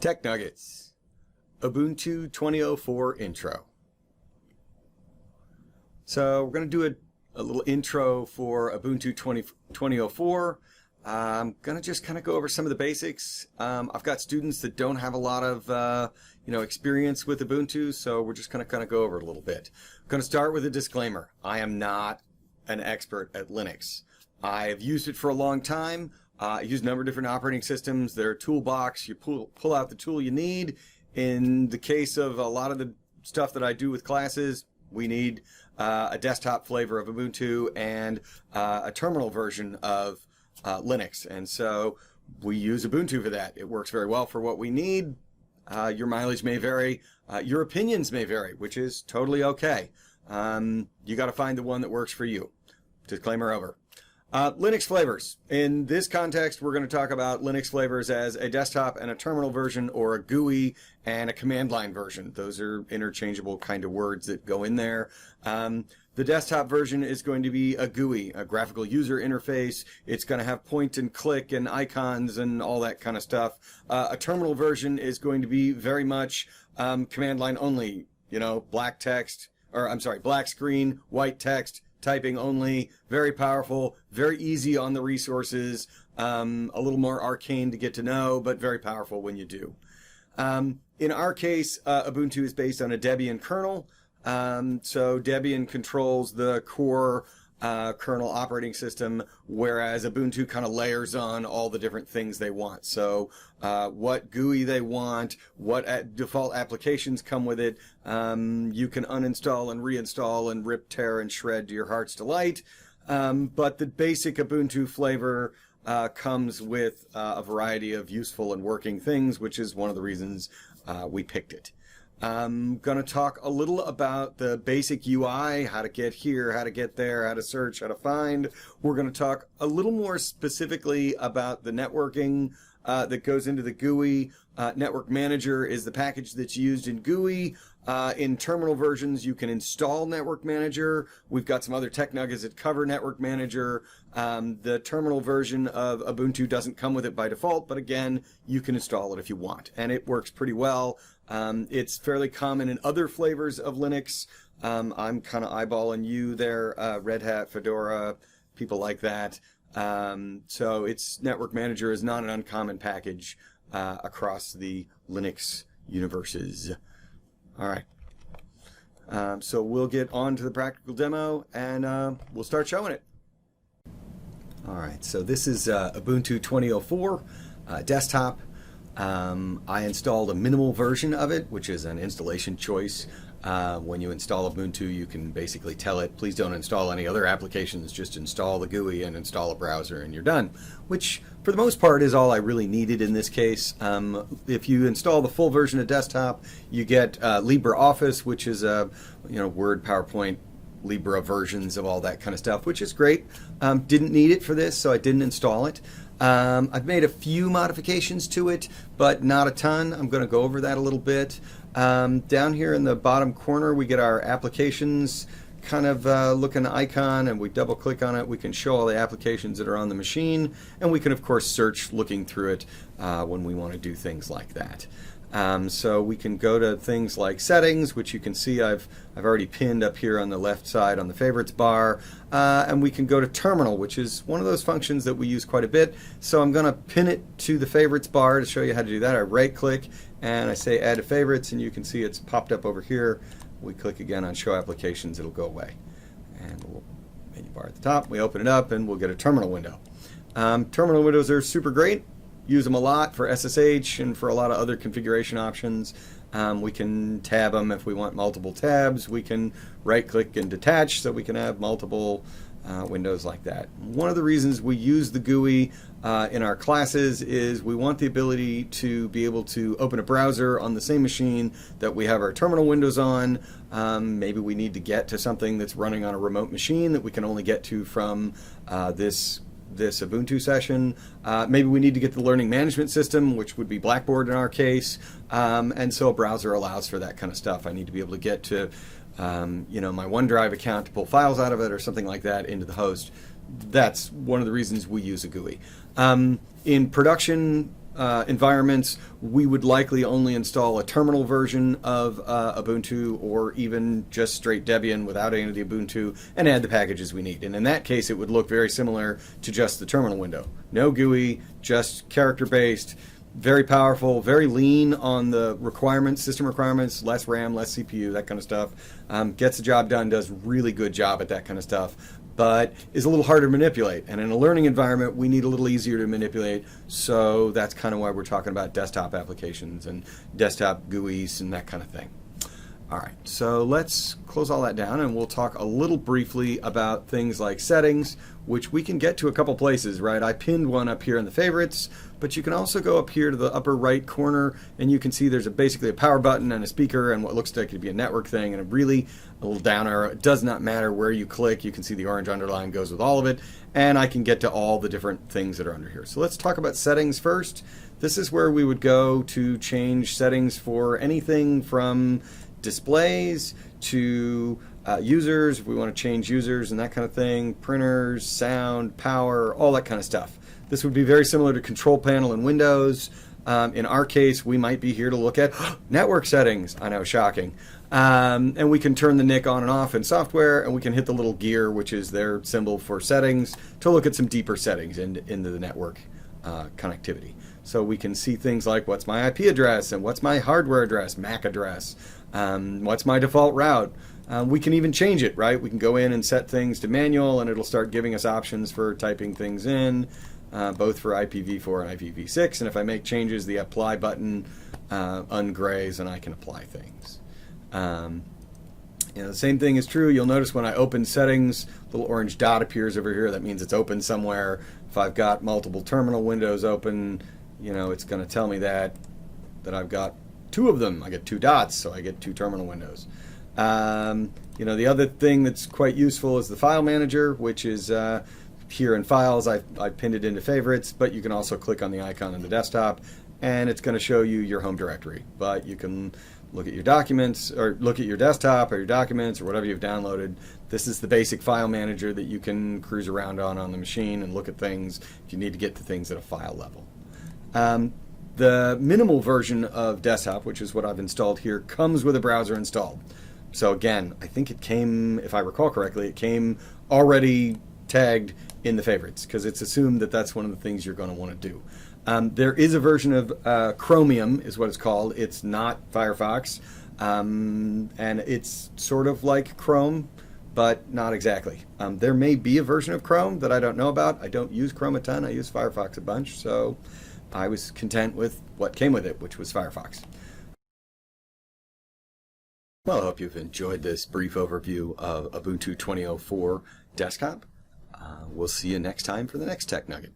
Tech Nuggets, Ubuntu 20.04 intro. So we're going to do a little intro for Ubuntu 20.04. I'm going to just kind of go over some of the basics. I've got students that don't have a lot of experience with Ubuntu, so we're just going to kind of go over it a little bit. I'm going to start with a disclaimer. I am not an expert at Linux. I've used it for a long time. I use a number of different operating systems. Their toolbox, you pull out the tool you need. In the case of a lot of the stuff that I do with classes, we need a desktop flavor of Ubuntu and a terminal version of Linux. And so we use Ubuntu for that. It works very well for what we need. Your mileage may vary. Your opinions may vary, which is totally okay. You got to find the one that works for you. Disclaimer over. Linux flavors. In this context, we're going to talk about Linux flavors as a desktop and a terminal version, or a GUI and a command line version. Those are interchangeable kind of words that go in there. The desktop version is going to be a GUI, a graphical user interface. It's going to have point and click and icons and all that kind of stuff. A terminal version is going to be very much command line only. Black text, black screen, white text, typing only, very powerful, very easy on the resources, a little more arcane to get to know, but very powerful when you do. In our case, Ubuntu is based on a Debian kernel. So Debian controls the core kernel operating system, whereas Ubuntu kind of layers on all the different things they want. So what GUI they want, what default applications come with it, you can uninstall and reinstall and rip, tear, and shred to your heart's delight. But the basic Ubuntu flavor comes with a variety of useful and working things, which is one of the reasons we picked it. I'm going to talk a little about the basic UI, how to get here, how to get there, how to search, how to find. We're going to talk a little more specifically about the networking that goes into the GUI. Network Manager is the package that's used in GUI. In terminal versions, you can install Network Manager. We've got some other tech nuggets that cover Network Manager. The terminal version of Ubuntu doesn't come with it by default, but again, you can install it if you want, and it works pretty well. It's fairly common in other flavors of Linux. I'm kind of eyeballing you there, Red Hat, Fedora, people like that. So Network Manager is not an uncommon package across the Linux universes. All right. So we'll get on to the practical demo, and we'll start showing it. All right. So this is Ubuntu 20.04 desktop. I installed a minimal version of it, which is an installation choice. When you install Ubuntu, you can basically tell it, please don't install any other applications, just install the GUI and install a browser and you're done, which for the most part is all I really needed in this case. If you install the full version of desktop, you get LibreOffice, which is Word, PowerPoint, Libra versions of all that kind of stuff, which is great. Didn't need it for this, so I didn't install it. I've made a few modifications to it, but not a ton. I'm going to go over that a little bit. Down here in the bottom corner, we get our applications kind of looking icon, and we double click on it. We can show all the applications that are on the machine, and we can of course search looking through it when we want to do things like that. So we can go to things like settings, which you can see I've already pinned up here on the left side on the favorites bar, and we can go to terminal, which is one of those functions that we use quite a bit. So I'm going to pin it to the favorites bar to show you how to do that. I right click and I say add to favorites, and you can see it's popped up over here. We click again on show applications, it'll go away, and we'll menu bar at the top, we open it up, and we'll get a terminal window. Terminal windows are super great. Use them a lot for SSH and for a lot of other configuration options. We can tab them if we want multiple tabs. We can right click and detach, so we can have multiple windows like that. One of the reasons we use the GUI in our classes is we want the ability to be able to open a browser on the same machine that we have our terminal windows on. Maybe we need to get to something that's running on a remote machine that we can only get to from this Ubuntu session. Maybe we need to get the learning management system, which would be Blackboard in our case, and so a browser allows for that kind of stuff. I need to be able to get to my OneDrive account to pull files out of it or something like that into the host. That's one of the reasons we use a GUI. In production environments, we would likely only install a terminal version of Ubuntu, or even just straight Debian without any of the Ubuntu, and add the packages we need. And in that case, it would look very similar to just the terminal window. No GUI, just character-based, very powerful, very lean on the requirements, system requirements, less RAM, less CPU, that kind of stuff. Gets the job done, does really good job at that kind of stuff, but is a little harder to manipulate. And in a learning environment, we need a little easier to manipulate, so that's kind of why we're talking about desktop applications and desktop GUIs and that kind of thing. All right, so let's close all that down, and we'll talk a little briefly about things like settings, which we can get to a couple places, right? I pinned one up here in the favorites, but you can also go up here to the upper right corner, and you can see there's basically a power button and a speaker and what looks like to be a network thing, and a little down arrow. It does not matter where you click. You can see the orange underline goes with all of it, and I can get to all the different things that are under here. So let's talk about settings first. This is where we would go to change settings for anything from displays to users, if we want to change users and that kind of thing, printers, sound, power, all that kind of stuff. This would be very similar to control panel in Windows. In our case, we might be here to look at network settings. I know, shocking. And we can turn the NIC on and off in software, and we can hit the little gear, which is their symbol for settings, to look at some deeper settings into the network connectivity. So we can see things like what's my IP address and what's my hardware address, MAC address, what's my default route. We can even change it, right? We can go in and set things to manual, and it'll start giving us options for typing things in, both for IPv4 and IPv6. And if I make changes, the apply button ungrays, and I can apply things. The same thing is true. You'll notice when I open settings, a little orange dot appears over here. That means it's open somewhere. If I've got multiple terminal windows open, it's going to tell me that I've got two of them. I get two dots, so I get two terminal windows. The other thing that's quite useful is the file manager, which is here in files. I pinned it into favorites, but you can also click on the icon on the desktop, and it's going to show you your home directory. But you can look at your documents, or look at your desktop or your documents or whatever you've downloaded. This is the basic file manager that you can cruise around on the machine and look at things if you need to get to things at a file level. The minimal version of desktop, which is what I've installed here, comes with a browser installed. So again, I think it came, if I recall correctly, it came already tagged in the favorites, because it's assumed that that's one of the things you're going to want to do. There is a version of Chromium, is what it's called. It's not Firefox, and it's sort of like Chrome, but not exactly. There may be a version of Chrome that I don't know about. I don't use Chrome a ton. I use Firefox a bunch, so I was content with what came with it, which was Firefox. Well, I hope you've enjoyed this brief overview of Ubuntu 20.04 desktop. We'll see you next time for the next Tech Nugget.